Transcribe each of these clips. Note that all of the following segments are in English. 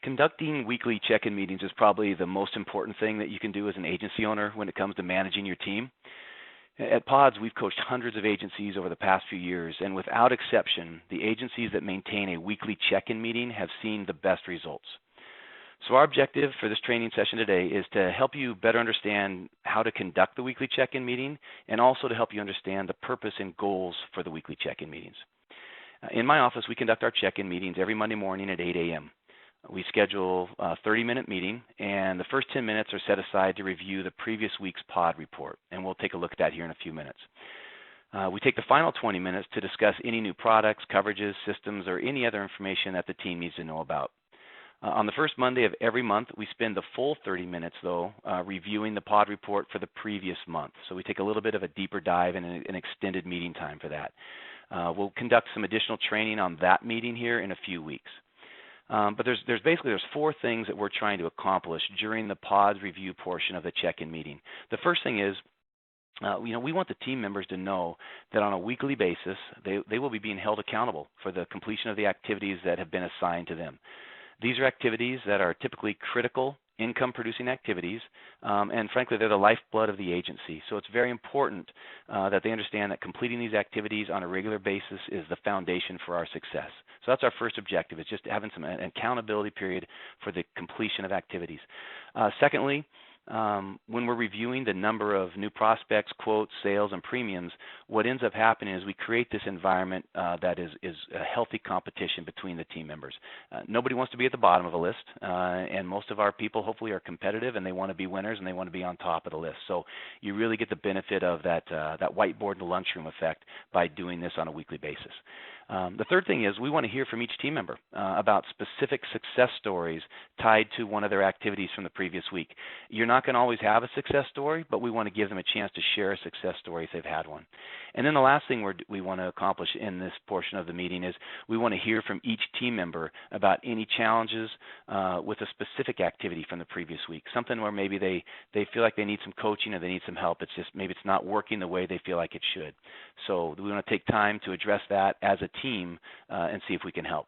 Conducting weekly check-in meetings is probably the most important thing that you can do as an agency owner when it comes to managing your team. At Pods, we've coached hundreds of agencies over the past few years, and without exception, the agencies that maintain a weekly check-in meeting have seen the best results. So our objective for this training session today is to help you better understand how to conduct the weekly check-in meeting and also to help you understand the purpose and goals for the weekly check-in meetings. In my office, we conduct our check-in meetings every Monday morning at 8 a.m. We schedule a 30-minute meeting, and the first 10 minutes are set aside to review the previous week's pod report, and we'll take a look at that here in a few minutes. We take the final 20 minutes to discuss any new products, coverages, systems, or any other information that the team needs to know about. On the first Monday of every month, we spend the full 30 minutes, though, reviewing the pod report for the previous month. So we take a little bit of a deeper dive and an extended meeting time for that. We'll conduct some additional training on that meeting here in a few weeks. But there's four things that we're trying to accomplish during the pod review portion of the check-in meeting. The first thing is, we want the team members to know that on a weekly basis, they will be being held accountable for the completion of the activities that have been assigned to them. These are activities that are typically critical income-producing activities, and frankly, they're the lifeblood of the agency. So it's very important that they understand that completing these activities on a regular basis is the foundation for our success. So that's our first objective, is just having an accountability period for the completion of activities. Secondly, when we're reviewing the number of new prospects, quotes, sales, and premiums, what ends up happening is we create this environment that is a healthy competition between the team members. Nobody wants to be at the bottom of a list, and most of our people hopefully are competitive, and they want to be winners, and they want to be on top of the list. So you really get the benefit of that whiteboard in the lunchroom effect by doing this on a weekly basis. The third thing is we want to hear from each team member about specific success stories tied to one of their activities from the previous week. You're not going to always have a success story, but we want to give them a chance to share a success story if they've had one. And then the last thing we want to accomplish in this portion of the meeting is we want to hear from each team member about any challenges with a specific activity from the previous week, something where maybe they feel like they need some coaching or they need some help. It's just maybe it's not working the way they feel like it should. So we want to take time to address that as a team and see if we can help.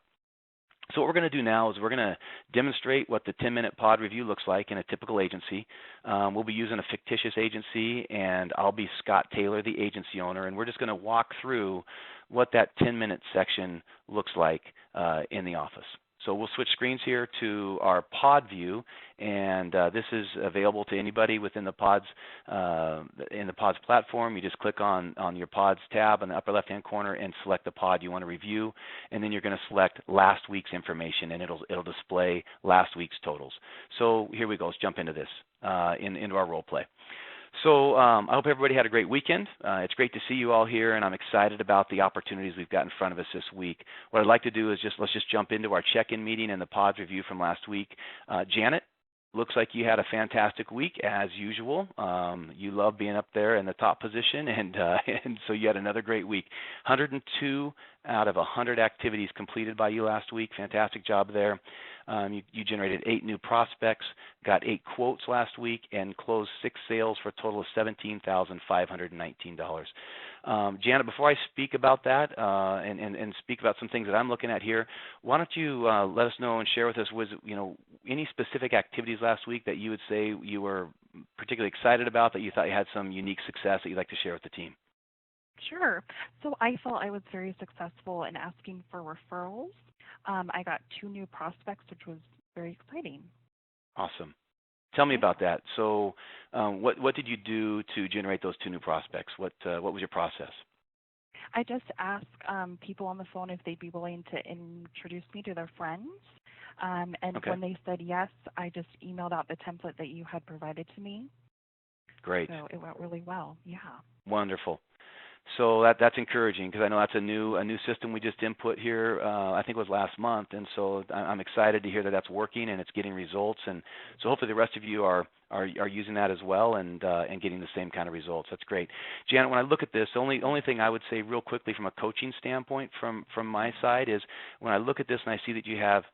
So what we're going to do now is we're going to demonstrate what the 10-minute pod review looks like in a typical agency. We'll be using a fictitious agency, and I'll be Scott Taylor, the agency owner, and we're just going to walk through what that 10-minute section looks like in the office. So we'll switch screens here to our pod view, and this is available to anybody within the Pods platform. You just click on your Pods tab in the upper left-hand corner and select the pod you want to review, and then you're going to select last week's information, and it'll display last week's totals. So here we go. Let's jump into this, into our role play. So I hope everybody had a great weekend. It's great to see you all here, and I'm excited about the opportunities we've got in front of us this week. What I'd like to do is let's just jump into our check-in meeting and the Pods review from last week. Janet, looks like you had a fantastic week as usual. You love being up there in the top position, and so you had another great week. 102 out of 100 activities completed by you last week. Fantastic job there. You generated 8 new prospects, got 8 quotes last week, and closed 6 sales for a total of $17,519. Janet, before I speak about that and speak about some things that I'm looking at here, why don't you let us know and share with us any specific activities last week that you would say you were particularly excited about, that you thought you had some unique success that you'd like to share with the team? Sure. So I felt I was very successful in asking for referrals. I got 2 new prospects, which was very exciting. Awesome. Tell me about that. So what did you do to generate those 2 new prospects? What was your process? I just asked people on the phone if they'd be willing to introduce me to their friends. And Okay. when they said yes, I just emailed out the template that you had provided to me. Great. So it went really well. Yeah. Wonderful. So that's encouraging, because I know that's a new system we just input here. I think it was last month, and so I'm excited to hear that that's working and it's getting results. And so hopefully the rest of you are using that as well and getting the same kind of results. That's great. Janet, when I look at this, the only thing I would say real quickly from a coaching standpoint from my side is when I look at this and I see that you have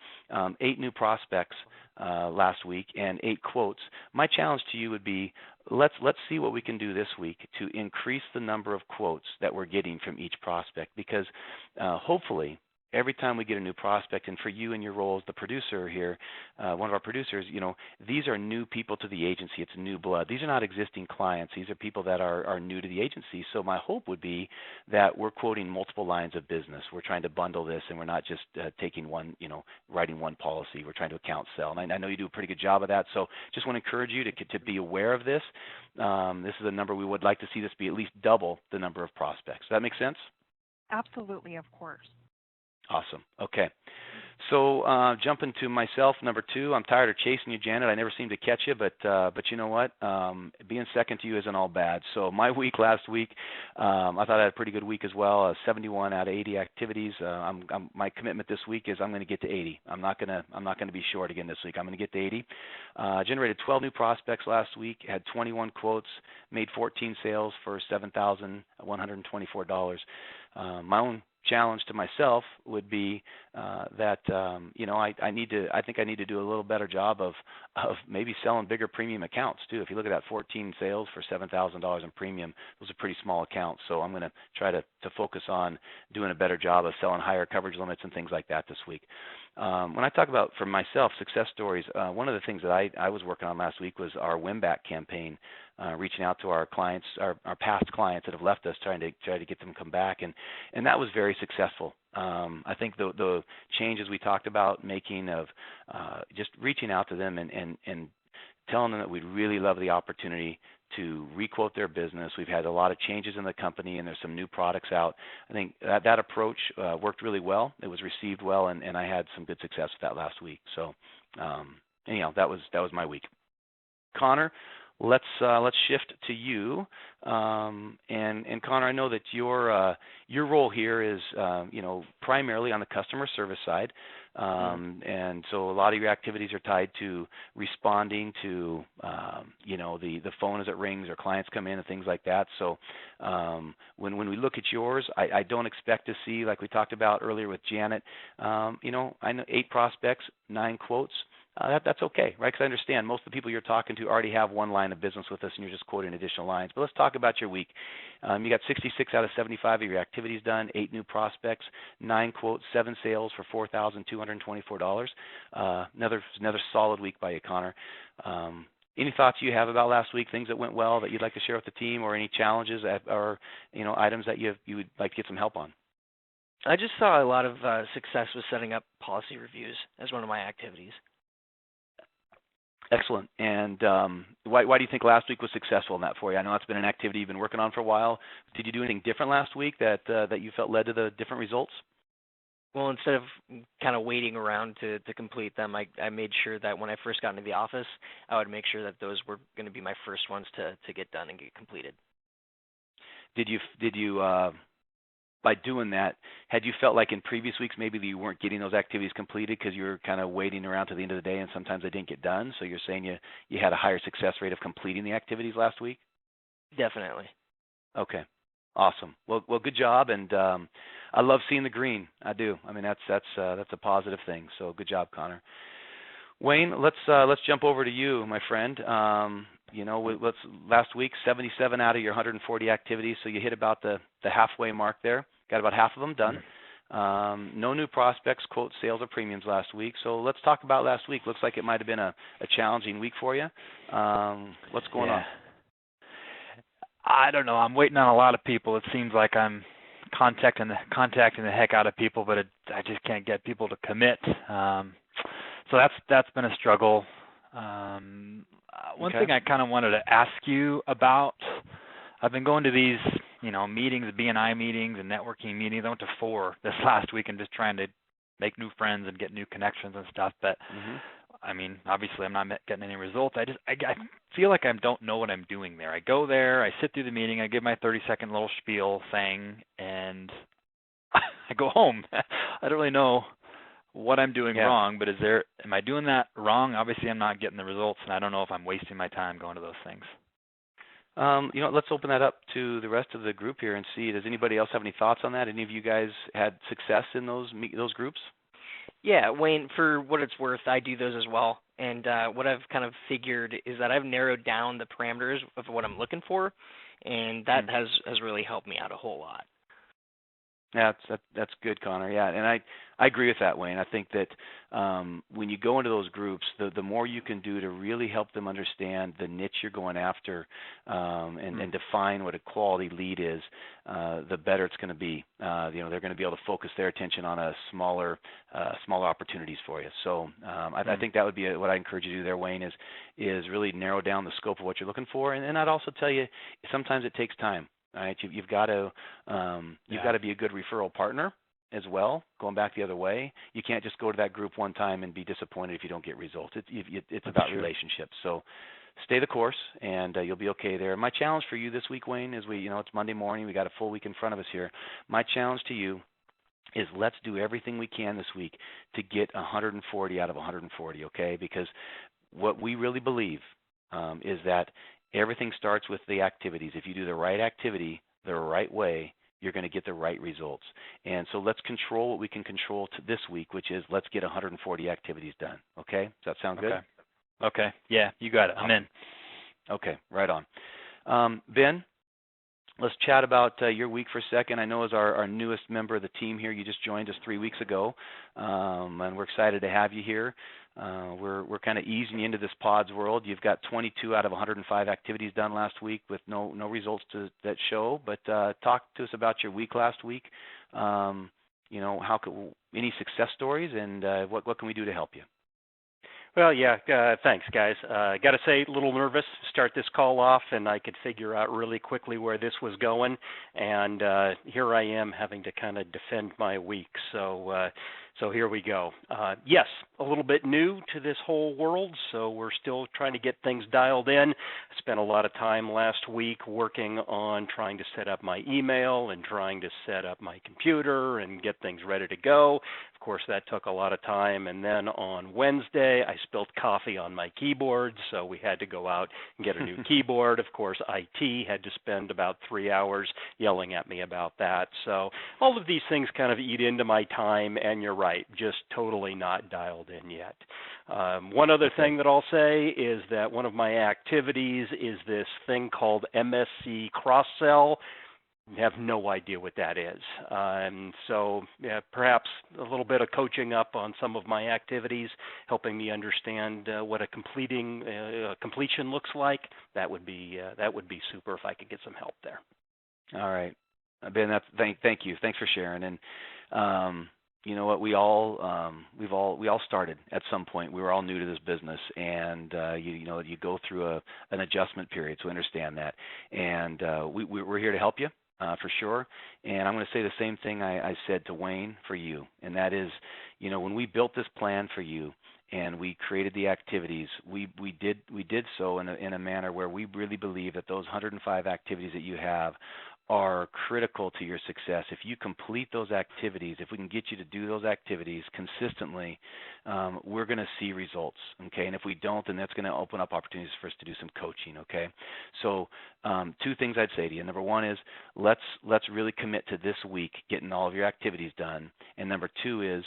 8 new prospects last week and 8 quotes, my challenge to you would be let's see what we can do this week to increase the number of quotes that we're getting from each prospect, because hopefully every time we get a new prospect, and for you in your role as the producer here, one of our producers, these are new people to the agency. It's new blood. These are not existing clients. These are people that are new to the agency. So my hope would be that we're quoting multiple lines of business. We're trying to bundle this, and we're not just taking one, writing one policy. We're trying to account sell. And I know you do a pretty good job of that. So just want to encourage you to be aware of this. This is a number we would like to see this be at least double the number of prospects. Does that make sense? Absolutely, of course. Awesome. Okay. So jumping to myself, number 2, I'm tired of chasing you, Janet. I never seem to catch you, but you know what? Being second to you isn't all bad. So my week last week, I thought I had a pretty good week as well. 71 out of 80 activities. My commitment this week is I'm going to get to 80. I'm not going to be short again this week. I'm going to get to 80. Generated 12 new prospects last week. Had 21 quotes. Made 14 sales for $7,124. My own challenge to myself would be that I think I need to do a little better job of maybe selling bigger premium accounts too. If you look at that 14 sales for $7,000 in premium, those are pretty small accounts. So I'm going to try to focus on doing a better job of selling higher coverage limits and things like that this week. When I talk about, for myself, success stories, one of the things that I was working on last week was our win-back campaign, reaching out to our clients, our past clients that have left us, trying to get them to come back, and that was very successful. I think the changes we talked about making of just reaching out to them and telling them that we'd really love the opportunity to requote their business. We've had a lot of changes in the company, and there's some new products out. I think that approach worked really well. It was received well, and I had some good success with that last week. So, anyhow, that was my week. Connor, let's shift to you. And Connor, I know that your role here is primarily on the customer service side, and so a lot of your activities are tied to responding to the phone as it rings or clients come in and things like that. So when we look at yours, I don't expect to see, like we talked about earlier with Janet, I know 8 prospects, 9 quotes. That's okay, right? Because I understand most of the people you're talking to already have one line of business with us, and you're just quoting additional lines. But let's talk about your week. You got 66 out of 75 of your activities done, 8 new prospects, 9 quotes, 7 sales for $4,224. Another solid week by you, Connor. Any thoughts you have about last week, things that went well that you'd like to share with the team, or any challenges or items that you would like to get some help on? I just saw a lot of success with setting up policy reviews as one of my activities. Excellent. And why do you think last week was successful in that for you? I know it's been an activity you've been working on for a while. Did you do anything different last week that you felt led to the different results? Well, instead of kind of waiting around to complete them, I made sure that when I first got into the office, I would make sure that those were going to be my first ones to get done and get completed. Did you by doing that, had you felt like in previous weeks maybe you weren't getting those activities completed because you were kind of waiting around to the end of the day and sometimes they didn't get done? So you're saying you had a higher success rate of completing the activities last week? Definitely. Okay. Awesome. Well, good job, and I love seeing the green. I do. I mean, that's a positive thing. So good job, Connor. Wayne, let's jump over to you, my friend. Last week, 77 out of your 140 activities, so you hit about the halfway mark there. Got about half of them done. No new prospects, quote, sales, or premiums last week. So let's talk about last week. Looks like it might have been a challenging week for you. What's going on? I don't know. I'm waiting on a lot of people. It seems like I'm contacting the heck out of people, but I just can't get people to commit. So that's been a struggle. One thing I kind of wanted to ask you about, I've been going to these, meetings, BNI meetings and networking meetings. I went to 4 this last week and just trying to make new friends and get new connections and stuff. But I mean, obviously I'm not getting any results. I feel like I don't know what I'm doing there. I go there, I sit through the meeting, I give my 30-second little spiel thing, and I go home. I don't really know what I'm doing wrong, but am I doing that wrong? Obviously I'm not getting the results, and I don't know if I'm wasting my time going to those things. Let's open that up to the rest of the group here and see. Does anybody else have any thoughts on that? Any of you guys had success in those groups? Yeah, Wayne, for what it's worth, I do those as well. And what I've kind of figured is that I've narrowed down the parameters of what I'm looking for, and that has really helped me out a whole lot. That's good, Connor. Yeah, and I agree with that, Wayne. I think that when you go into those groups, the more you can do to really help them understand the niche you're going after, and define what a quality lead is, the better it's going to be. They're going to be able to focus their attention on a smaller opportunities for you. So I think that would be what I encourage you to do there, Wayne, is really narrow down the scope of what you're looking for. And I'd also tell you sometimes it takes time. All right, you've got to be a good referral partner as well. Going back the other way, you can't just go to that group one time and be disappointed if you don't get results. It's about relationships. So stay the course, and you'll be okay there. My challenge for you this week, Wayne, is it's Monday morning. We got a full week in front of us here. My challenge to you is let's do everything we can this week to get 140 out of 140. Okay, because what we really believe is that everything starts with the activities. If you do the right activity the right way, you're going to get the right results. And so let's control what we can control this week, which is let's get 140 activities done. Okay? Does that sound good? Okay. Yeah, you got it. I'm in. Okay, right on. Ben, let's chat about your week for a second. I know as our newest member of the team here, you just joined us 3 weeks ago, and we're excited to have you here. We're kind of easing you into this PODS world. You've got 22 out of 105 activities done last week with no results that show. But talk to us about your week last week. Any success stories, and what can we do to help you? Well, yeah, thanks, guys. Got to say, a little nervous to start this call off, and I could figure out really quickly where this was going, and here I am having to kind of defend my week. So here we go. Yes, a little bit new to this whole world, so we're still trying to get things dialed in. I spent a lot of time last week working on trying to set up my email and trying to set up my computer and get things ready to go. Of course, that took a lot of time. And then on Wednesday, I spilled coffee on my keyboard, so we had to go out and get a new keyboard. Of course, IT had to spend about 3 hours yelling at me about that. So all of these things kind of eat into my time, and you're right, just totally not dialed in yet. One other thing that I'll say is that one of my activities is this thing called MSC Cross-Sell. I have no idea what that is. So perhaps a little bit of coaching up on some of my activities, helping me understand what a completion looks like. That would be super if I could get some help there. All right, Ben. Thank you. Thanks for sharing. And you know what? We all started at some point. We were all new to this business, and you go through an adjustment period. So understand that. And we're here to help you. For sure. And I'm going to say the same thing I said to Wayne for you, and that is, when we built this plan for you and we created the activities, we did so in a manner where we really believe that those 105 activities that you have are critical to your success. If you complete those activities, if we can get you to do those activities consistently, we're going to see results, okay? And if we don't, then that's going to open up opportunities for us to do some coaching, okay? So 2 things I'd say to you. Number 1 is let's really commit to this week getting all of your activities done. And number 2 is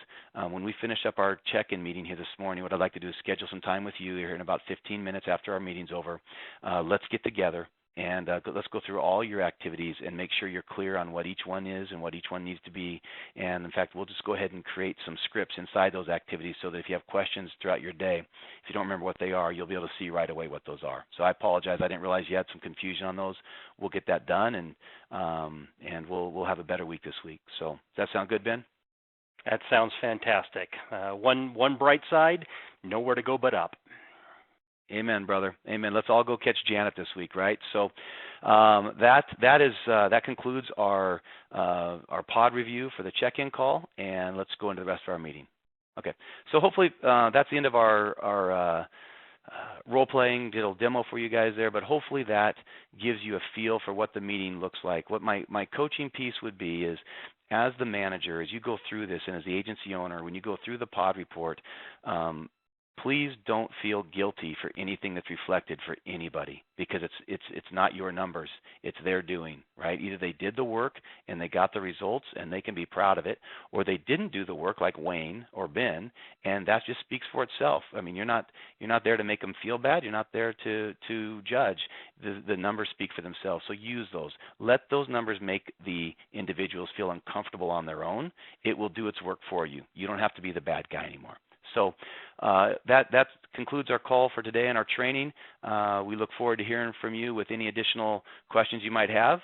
when we finish up our check-in meeting here this morning, what I'd like to do is schedule some time with you here in about 15 minutes after our meeting's over. Let's get together. And let's go through all your activities and make sure you're clear on what each one is and what each one needs to be. And, in fact, we'll just go ahead and create some scripts inside those activities so that if you have questions throughout your day, if you don't remember what they are, you'll be able to see right away what those are. So I apologize. I didn't realize you had some confusion on those. We'll get that done, and we'll have a better week this week. So does that sound good, Ben? That sounds fantastic. One bright side, nowhere to go but up. Amen, brother. Amen. Let's all go catch Janet this week, right? So that concludes our pod review for the check-in call, and let's go into the rest of our meeting. Okay. So hopefully that's the end of our role-playing little demo for you guys there, but hopefully that gives you a feel for what the meeting looks like. What my coaching piece would be is, as the manager, as you go through this, and as the agency owner, when you go through the pod report, please don't feel guilty for anything that's reflected for anybody, because it's not your numbers, it's their doing, right? Either they did the work and they got the results and they can be proud of it, or they didn't do the work like Wayne or Ben, and that just speaks for itself. I mean, you're not there to make them feel bad, you're not there to judge. The numbers speak for themselves, so use those. Let those numbers make the individuals feel uncomfortable on their own. It will do its work for you. You don't have to be the bad guy anymore. So that concludes our call for today and our training. We look forward to hearing from you with any additional questions you might have.